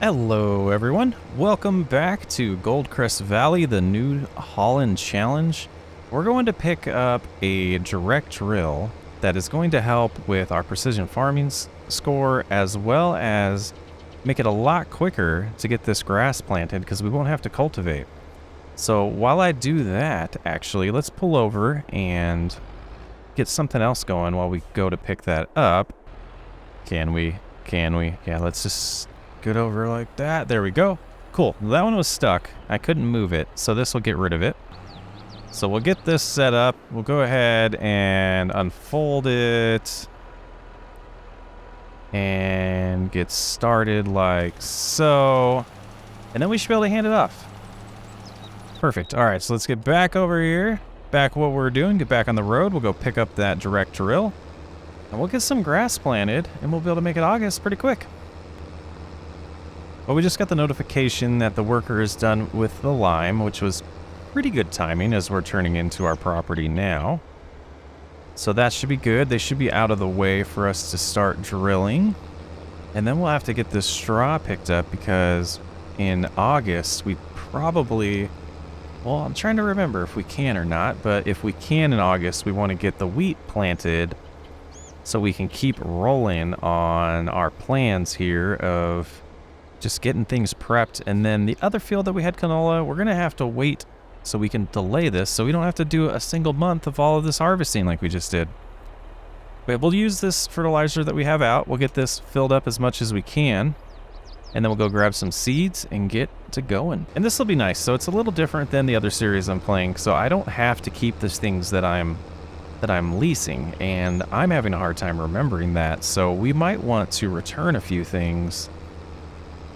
Hello everyone, welcome back to Goldcrest Valley, the new Holland challenge. We're going to pick up a direct drill that is going to help with our precision farming score, as well as make it a lot quicker to get this grass planted because we won't have to cultivate. So while I do that, actually, let's pull over and get something else going while we go to pick that up. Can we? Yeah, let's just get over like that. There we go. Cool. That one was stuck. I couldn't move it, so this will get rid of it. So we'll get this set up. We'll go ahead and unfold it and get started like so. And then we should be able to hand it off. Perfect. All right, so let's get back over here. Back what we're doing. Get back on the road. We'll go pick up that direct drill. And we'll get some grass planted, and we'll be able to make it August pretty quick. Well, we just got the notification that the worker is done with the lime, which was pretty good timing as we're turning into our property now. So that should be good. They should be out of the way for us to start drilling. And then we'll have to get this straw picked up because in August we probably... Well, I'm trying to remember if we can or not, but if we can in August, we want to get the wheat planted so we can keep rolling on our plans here of just getting things prepped. And then the other field that we had canola, we're going to have to wait so we can delay this so we don't have to do a single month of all of this harvesting like we just did. But we'll use this fertilizer that we have out. We'll get this filled up as much as we can. And then we'll go grab some seeds and get to going. And this will be nice. So it's a little different than the other series I'm playing. So I don't have to keep these things that I'm leasing, and I'm having a hard time remembering that. So we might want to return a few things.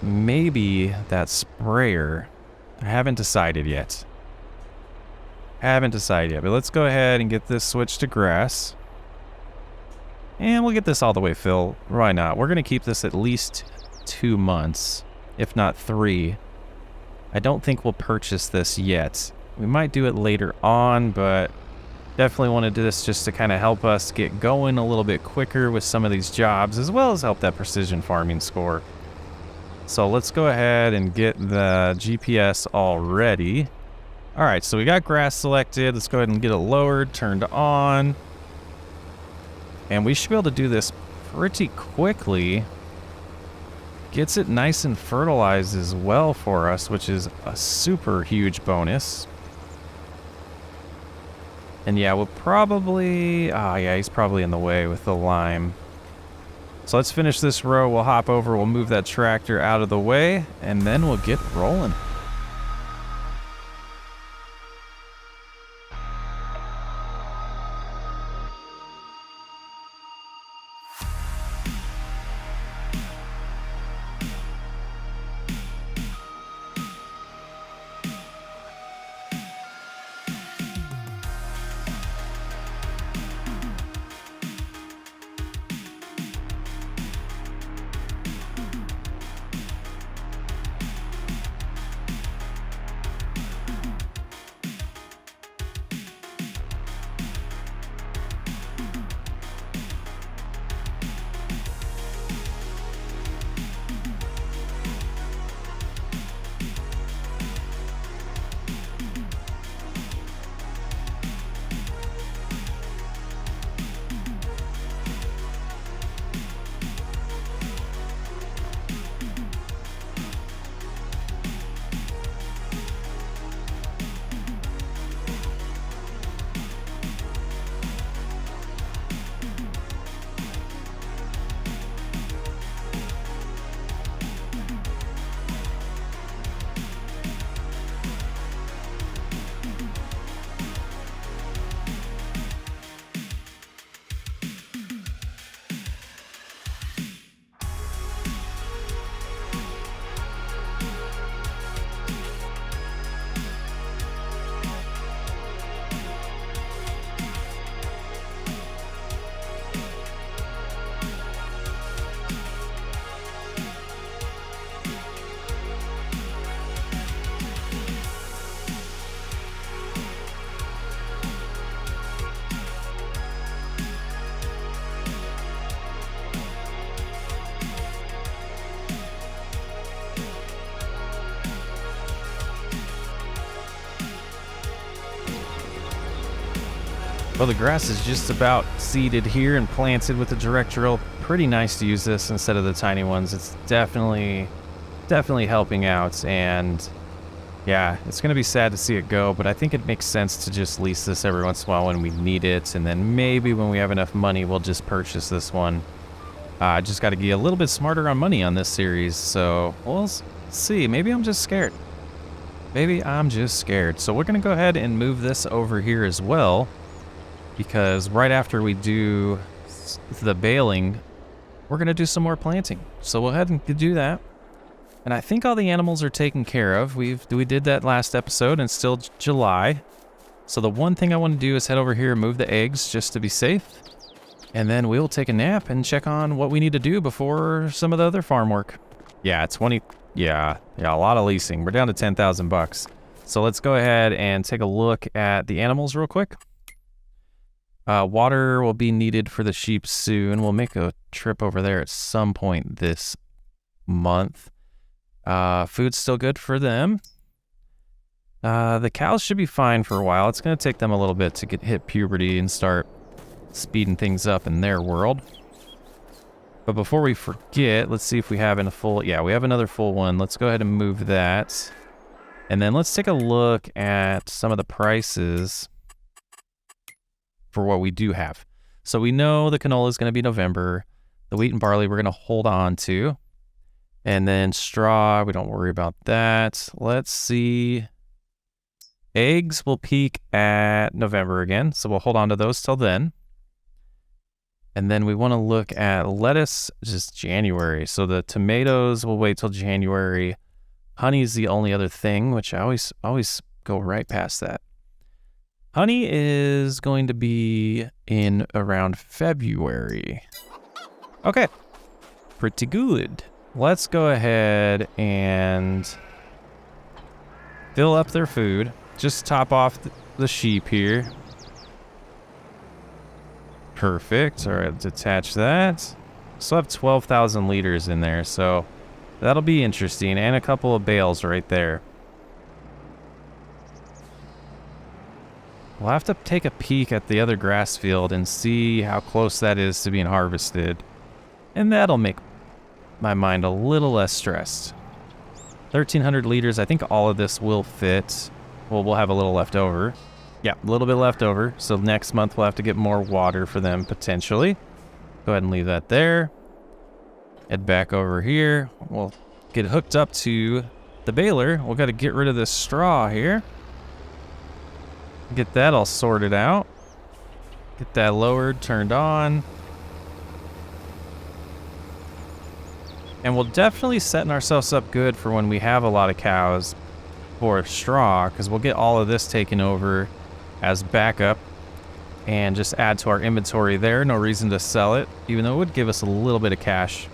Maybe that sprayer. I haven't decided yet. But let's go ahead and get this switched to grass. And we'll get this all the way filled. Why not? We're going to keep this at least 2 months, if not 3. I don't think we'll purchase this yet. We might do it later on, but definitely want to do this just to kind of help us get going a little bit quicker with some of these jobs, as well as help that precision farming score. So let's go ahead and get the GPS all ready. All right, so we got grass selected. Let's go ahead and get it lowered, turned on. And we should be able to do this pretty quickly. Gets it nice and fertilized as well for us, which is a super huge bonus. And yeah, we'll probably... yeah, he's probably in the way with the lime. So let's finish this row. We'll hop over. We'll move that tractor out of the way. And then we'll get rolling. Oh, the grass is just about seeded here and planted with the direct drill. Pretty nice to use this instead of the tiny ones. It's definitely helping out, and yeah, it's going to be sad to see it go, but I think it makes sense to just lease this every once in a while when we need it, and then maybe when we have enough money, we'll just purchase this one. I just got to get a little bit smarter on money on this series, so we'll see. Maybe I'm just scared. Maybe I'm just scared. So we're going to go ahead and move this over here as well, because right after we do the baling, we're going to do some more planting. So we'll go ahead and do that. And I think all the animals are taken care of. We did that last episode, and it's still July. So the one thing I want to do is head over here and move the eggs just to be safe. And then we'll take a nap and check on what we need to do before some of the other farm work. Yeah, yeah, a lot of leasing. We're down to 10,000 bucks. So let's go ahead and take a look at the animals real quick. Water will be needed for the sheep soon. We'll make a trip over there at some point this month. Food's still good for them. The cows should be fine for a while. It's going to take them a little bit to hit puberty and start speeding things up in their world. But before we forget, let's see if we have a full... Yeah, we have another full one. Let's go ahead and move that. And then let's take a look at some of the prices for what we do have. So we know the canola is going to be November. The wheat and barley we're going to hold on to. And then straw, we don't worry about that. Let's see. Eggs will peak at November again, so we'll hold on to those till then. And then we want to look at lettuce, just January. So the tomatoes will wait till January. Honey is the only other thing, which I always go right past that. Honey is going to be in around February. Okay, pretty good. Let's go ahead and fill up their food. Just top off the sheep here. Perfect. All right, detach that. Still have 12,000 liters in there, so that'll be interesting. And a couple of bales right there. We'll have to take a peek at the other grass field and see how close that is to being harvested. And that'll make my mind a little less stressed. 1,300 liters. I think all of this will fit. Well, we'll have a little left over. Yeah, a little bit left over. So next month we'll have to get more water for them potentially. Go ahead and leave that there. Head back over here. We'll get hooked up to the baler. We've got to get rid of this straw here. Get that all sorted out. Get that lowered, turned on. And we'll definitely setting ourselves up good for when we have a lot of cows for straw, because we'll get all of this taken over as backup and just add to our inventory there. No reason to sell it, even though it would give us a little bit of cash.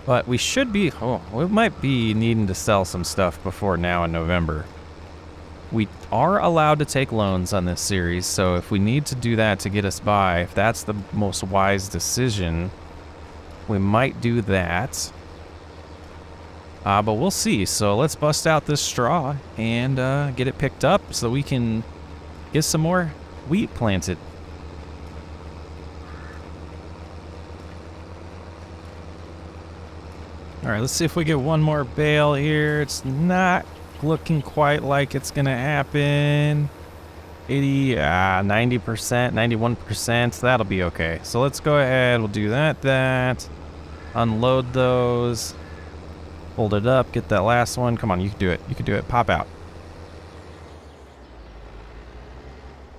But we should be, we might be needing to sell some stuff before now in November. We are allowed to take loans on this series, so if we need to do that to get us by, if that's the most wise decision, we might do that. But we'll see. So let's bust out this straw and get it picked up so we can get some more wheat planted. All right, let's see if we get one more bale here. It's not looking quite like it's gonna happen. 80, 90%, 91%, that'll be okay. So let's go ahead, we'll do that, unload those, hold it up, get that last one. Come on, you can do it, pop out.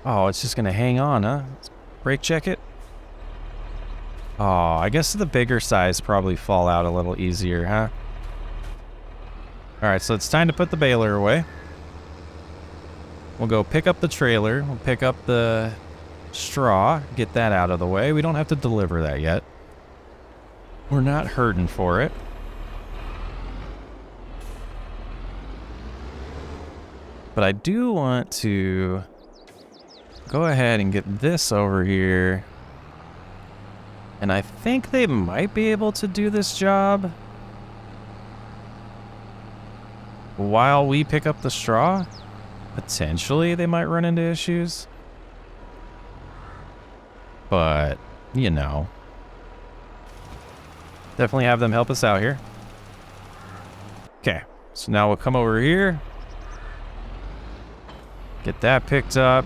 Oh, it's just gonna hang on, huh? Let's brake check it. Oh, I guess the bigger size probably fall out a little easier, huh? All right, so it's time to put the baler away. We'll go pick up the trailer. We'll pick up the straw, get that out of the way. We don't have to deliver that yet. We're not hurting for it. But I do want to go ahead and get this over here. And I think they might be able to do this job while we pick up the straw. Potentially they might run into issues. but, you know. Definitely have them help us out here. Okay, so now we'll come over here. Get that picked up.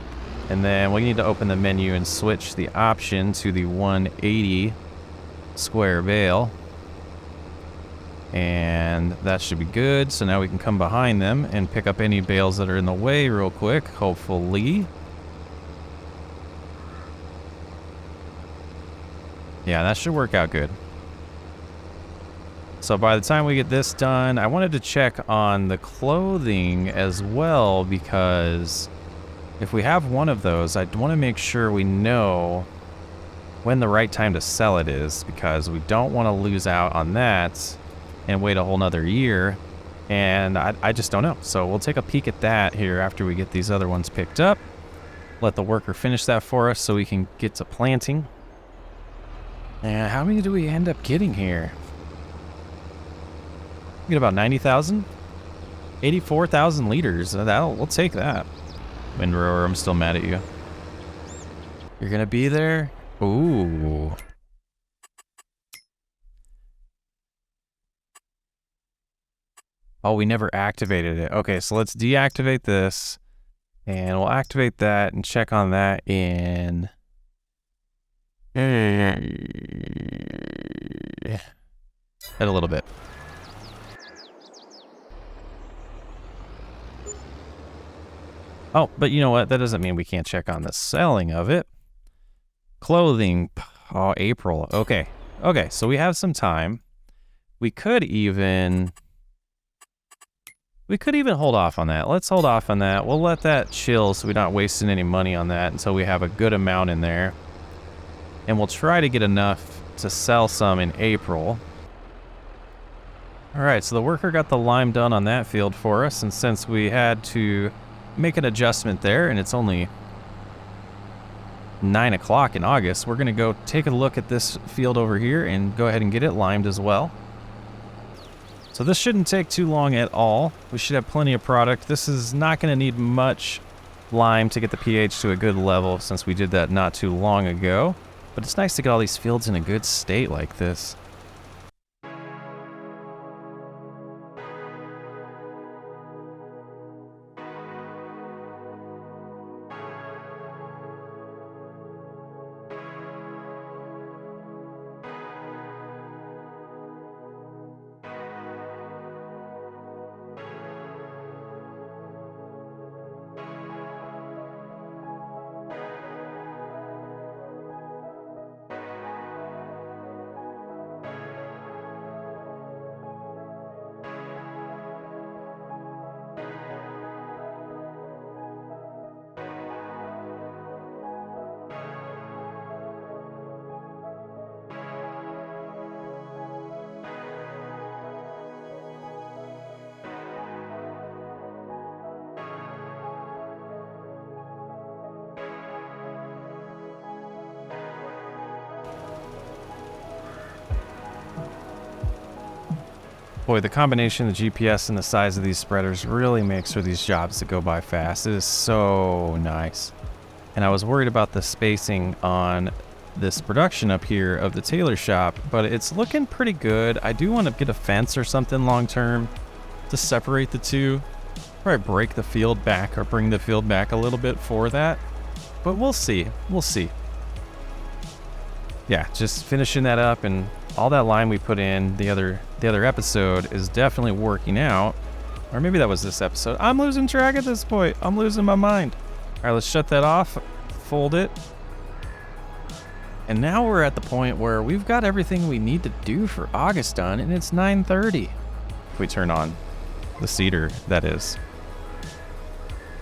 And then we need to open the menu and switch the option to the 180 square bale. And that should be good. So now we can come behind them and pick up any bales that are in the way real quick, hopefully. Yeah, that should work out good. So by the time we get this done, I wanted to check on the clothing as well, because if we have one of those, I want to make sure we know when the right time to sell it is, because we don't want to lose out on that and wait a whole nother year. And I just don't know. So we'll take a peek at that here after we get these other ones picked up. Let the worker finish that for us so we can get to planting. And how many do we end up getting here? We get about 90,000? 84,000 liters. We'll take that. Windrower, I'm still mad at you. You're gonna be there? Ooh. Oh, we never activated it. Okay, so let's deactivate this. And we'll activate that and check on that in... a little bit. Oh, but you know what? That doesn't mean we can't check on the selling of it. Clothing. Oh, April. Okay. Okay, so we have some time. We could even hold off on that. Let's hold off on that. We'll let that chill so we're not wasting any money on that until we have a good amount in there. And we'll try to get enough to sell some in April. All right, so the worker got the lime done on that field for us. And since we had to make an adjustment there, and it's only 9 o'clock in August, we're gonna go take a look at this field over here and go ahead and get it limed as well. So this shouldn't take too long at all. We should have plenty of product. This is not gonna need much lime to get the pH to a good level since we did that not too long ago. But it's nice to get all these fields in a good state like this. Boy, the combination of the GPS and the size of these spreaders really makes for these jobs to go by fast. It is so nice. And I was worried about the spacing on this production up here of the tailor shop, but it's looking pretty good. I do want to get a fence or something long term to separate the two. Probably break the field back or bring the field back a little bit for that. But we'll see. We'll see. Yeah, just finishing that up, and all that lime we put in the other episode is definitely working out. Or maybe that was this episode. I'm losing track at this point. I'm losing my mind. All right, let's shut that off. Fold it. And now we're at the point where we've got everything we need to do for August done, and it's 9:30. If we turn on the seeder, that is.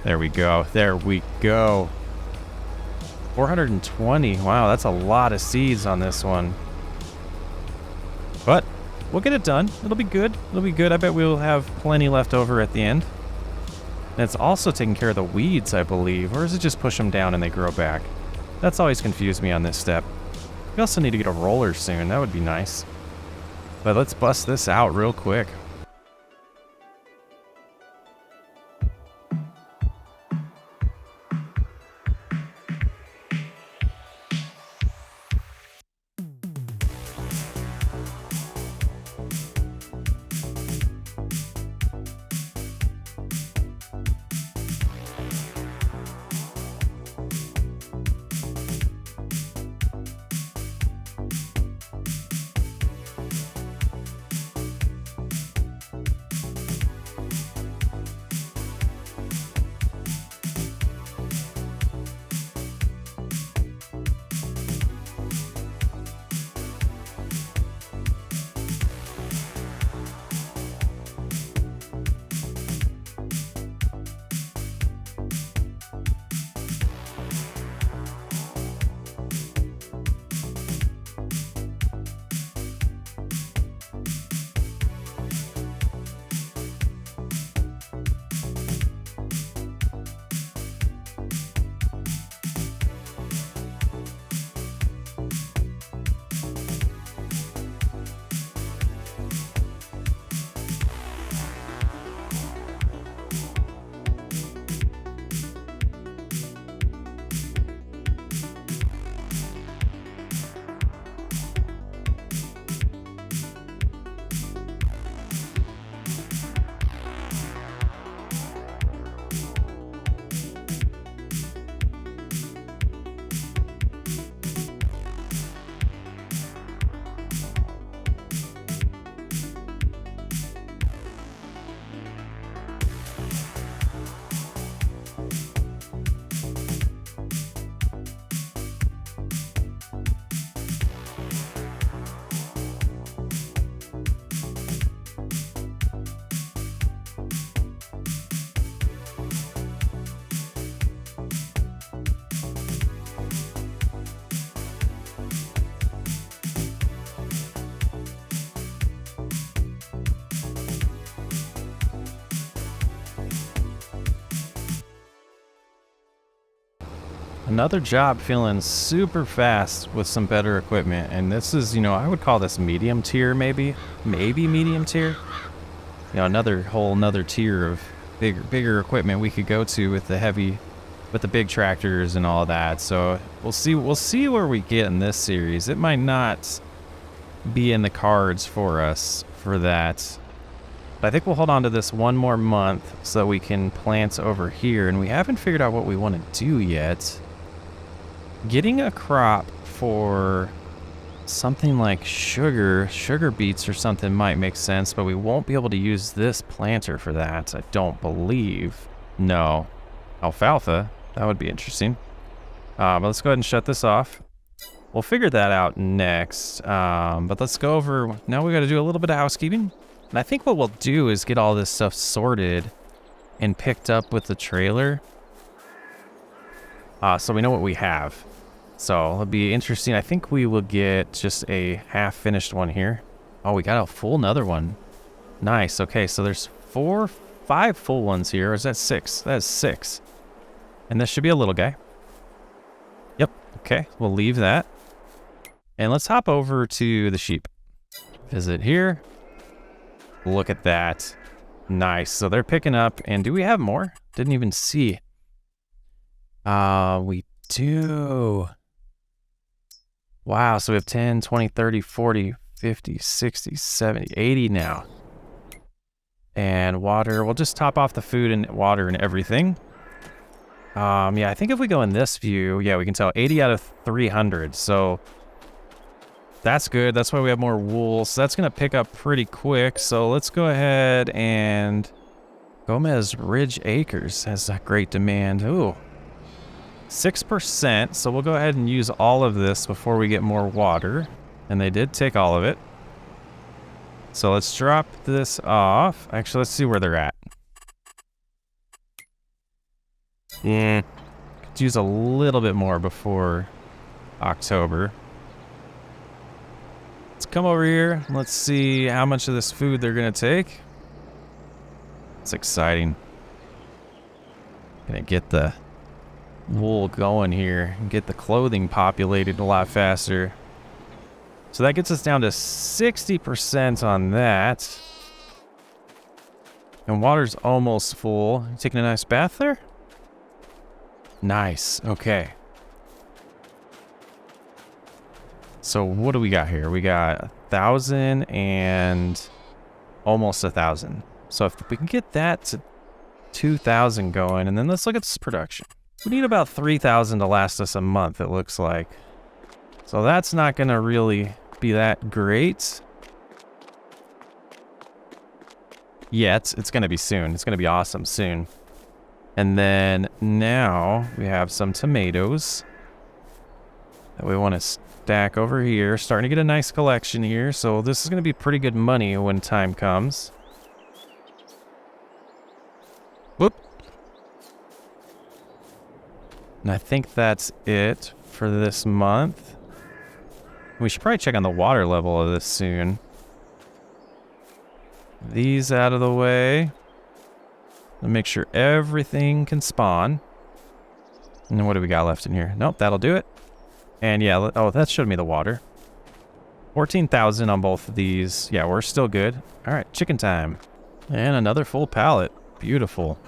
There we go. There we go. 420. Wow, that's a lot of seeds on this one. But we'll get it done. It'll be good. It'll be good. I bet we'll have plenty left over at the end. And it's also taking care of the weeds, I believe. Or is it just push them down and they grow back? That's always confused me on this step. We also need to get a roller soon. That would be nice. But let's bust this out real quick. Another job feeling super fast with some better equipment. And this is, I would call this medium tier maybe. Maybe medium tier. Another tier of bigger equipment we could go to with the big tractors and all that. So we'll see where we get in this series. It might not be in the cards for us for that. But I think we'll hold on to this one more month so we can plant over here. And we haven't figured out what we want to do yet. Getting a crop for something like sugar beets or something might make sense, but we won't be able to use this planter for that, I don't believe. No. Alfalfa, that would be interesting. But let's go ahead and shut this off. We'll figure that out next. But let's go over, now we got to do a little bit of housekeeping. And I think what we'll do is get all this stuff sorted and picked up with the trailer. So we know what we have. So it'll be interesting. I think we will get just a half-finished one here. Oh, we got a full another one. Nice. Okay, so there's 5 full ones here. Or is that 6? That's 6. And this should be a little guy. Yep. Okay, we'll leave that. And let's hop over to the sheep. Visit here. Look at that. Nice. So they're picking up. And do we have more? Didn't even see. We do. Wow, so we have 10, 20, 30, 40, 50, 60, 70, 80 now. And water, we'll just top off the food and water and everything. Yeah, I think if we go in this view, yeah, we can tell 80 out of 300. So that's good. That's why we have more wool. So that's going to pick up pretty quick. So let's go ahead and Gomez Ridge Acres has a great demand. Ooh. 6%, so we'll go ahead and use all of this before we get more water. And they did take all of it. So let's drop this off. Actually, let's see where they're at. Could use a little bit more before October. Let's come over here. Let's see how much of this food they're going to take. It's exciting. Gonna get the wool going here and get the clothing populated a lot faster. So that gets us down to 60% on that. And water's almost full. You taking a nice bath there? Nice. Okay. So what do we got here? We got 1,000 and almost 1,000. So if we can get that to 2,000 going, and then let's look at this production. We need about 3,000 to last us a month, it looks like. So that's not going to really be that great yet. It's going to be soon. It's going to be awesome soon. And then now we have some tomatoes that we want to stack over here. Starting to get a nice collection here. So this is going to be pretty good money when time comes. Whoop. And I think that's it for this month. We should probably check on the water level of this soon. These out of the way. And make sure everything can spawn. And then what do we got left in here? Nope, that'll do it. And yeah, oh, that showed me the water. 14,000 on both of these. Yeah, we're still good. All right, chicken time. And another full pallet. Beautiful.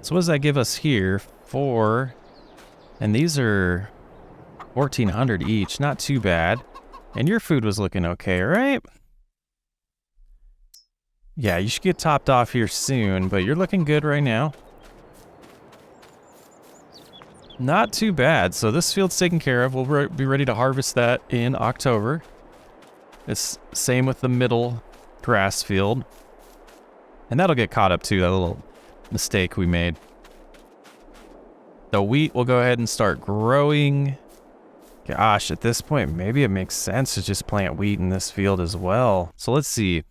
So what does that give us here? 4. And these are 1,400 each. Not too bad. And your food was looking okay, right? Yeah, you should get topped off here soon, but you're looking good right now. Not too bad. So this field's taken care of. We'll be ready to harvest that in October. It's same with the middle grass field. And that'll get caught up too, that little mistake we made. The wheat will go ahead and start growing. Gosh, at this point, maybe it makes sense to just plant wheat in this field as well. So let's see.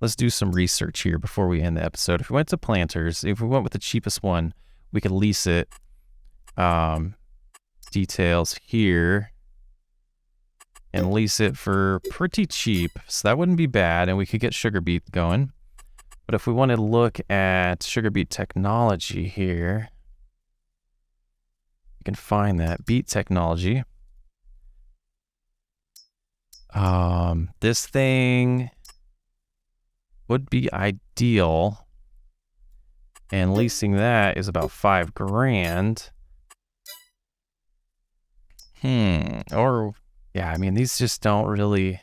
Let's do some research here before we end the episode. If we went to planters, if we went with the cheapest one, we could lease it. Details here. And lease it for pretty cheap. So that wouldn't be bad, and we could get sugar beet going. But if we want to look at sugar beet technology here, You can find that. Beat technology. This thing would be ideal. And leasing that is about $5 grand. Or, yeah, I mean, these just don't really...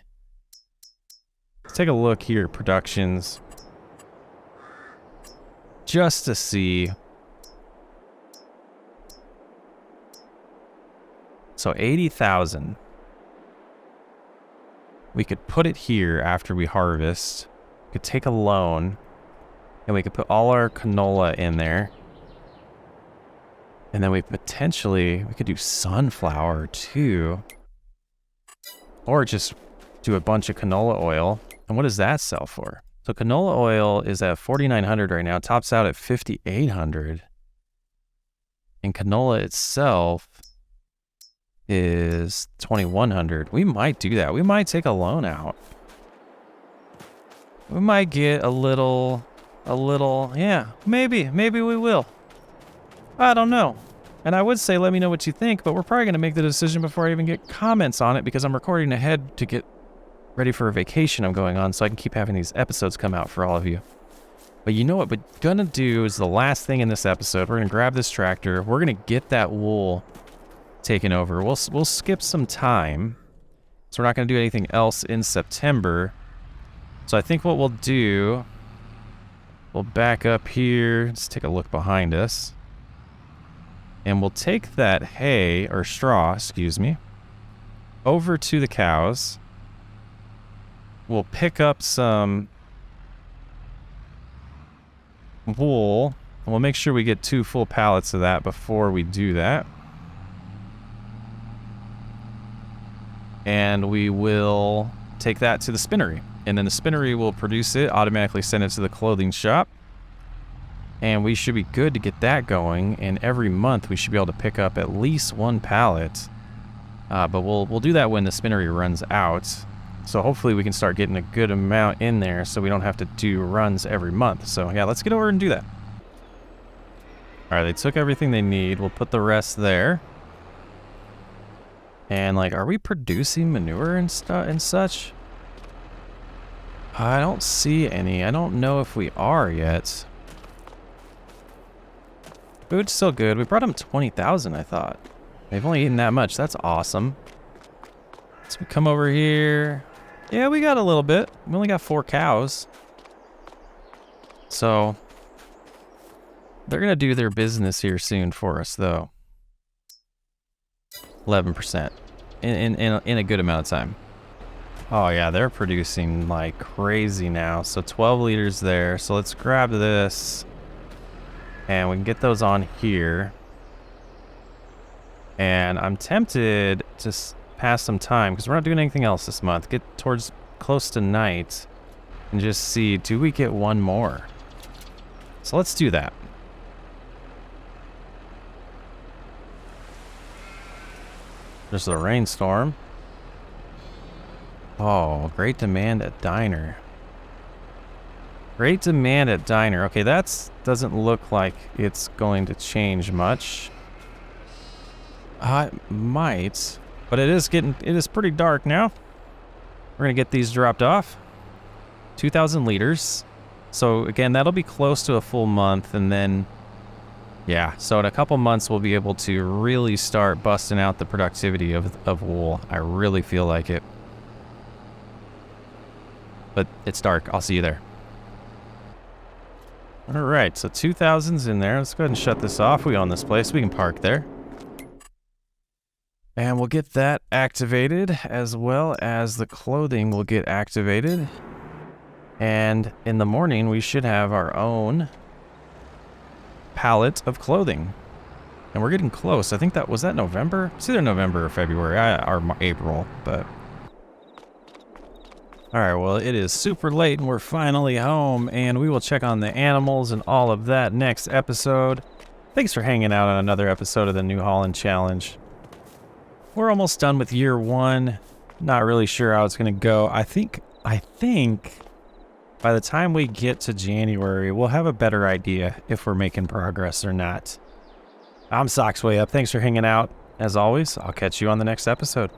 Let's take a look here, productions. Just to see. So 80,000. We could put it here after we harvest. We could take a loan. And we could put all our canola in there. And then we could do sunflower too. Or just do a bunch of canola oil. And what does that sell for? So canola oil is at 4,900 right now. It tops out at 5,800. And canola itself is 2,100. We might do that. We might take a loan out. We might get a little, yeah, maybe we will. I don't know. And I would say, let me know what you think, but we're probably going to make the decision before I even get comments on it because I'm recording ahead to get ready for a vacation I'm going on so I can keep having these episodes come out for all of you. But you know what we're going to do is the last thing in this episode. We're going to grab this tractor. We're going to get that wool taken over. We'll skip some time. So we're not going to do anything else in September. So I think what we'll do, we'll back up here. Let's take a look behind us. And we'll take that hay, or straw, excuse me, over to the cows. We'll pick up some wool. And we'll make sure we get 2 full pallets of that before we do that. And we will take that to the spinnery. And then the spinnery will produce it, automatically send it to the clothing shop. And we should be good to get that going. And every month we should be able to pick up at least 1 pallet. But we'll do that when the spinnery runs out. So hopefully we can start getting a good amount in there so we don't have to do runs every month. So yeah, let's get over and do that. All right, they took everything they need. We'll put the rest there. And like, are we producing manure and such? I don't see any. I don't know if we are yet. Food's still good. We brought them 20,000, I thought. They've only eaten that much. That's awesome. So we come over here. Yeah, we got a little bit. We only got 4 cows. So they're going to do their business here soon for us, though. 11% in a good amount of time. Oh yeah, they're producing like crazy now. So 12 liters there. So let's grab this and we can get those on here. And I'm tempted to pass some time because we're not doing anything else this month. Get towards close to night and just see, do we get 1 more? So let's do that. There's a rainstorm. Oh, great demand at diner. Great demand at diner. Okay, that doesn't look like it's going to change much. It might, but it is pretty dark now. We're gonna get these dropped off. 2,000 liters. So again, that'll be close to a full month, and then yeah, so in a couple months we'll be able to really start busting out the productivity of wool. I really feel like it. But it's dark. I'll see you there. All right, so 2,000's in there. Let's go ahead and shut this off. We own this place. We can park there. And we'll get that activated, as well as the clothing will get activated. And in the morning, we should have our own pallet of clothing. And we're getting close. I think was that November? It's either November or February, or April, but... All right, well, it is super late and we're finally home, and we will check on the animals and all of that next episode. Thanks for hanging out on another episode of the New Holland Challenge. We're almost done with year 1. Not really sure how it's going to go. I think by the time we get to January, we'll have a better idea if we're making progress or not. I'm Socks Way Up. Thanks for hanging out. As always, I'll catch you on the next episode.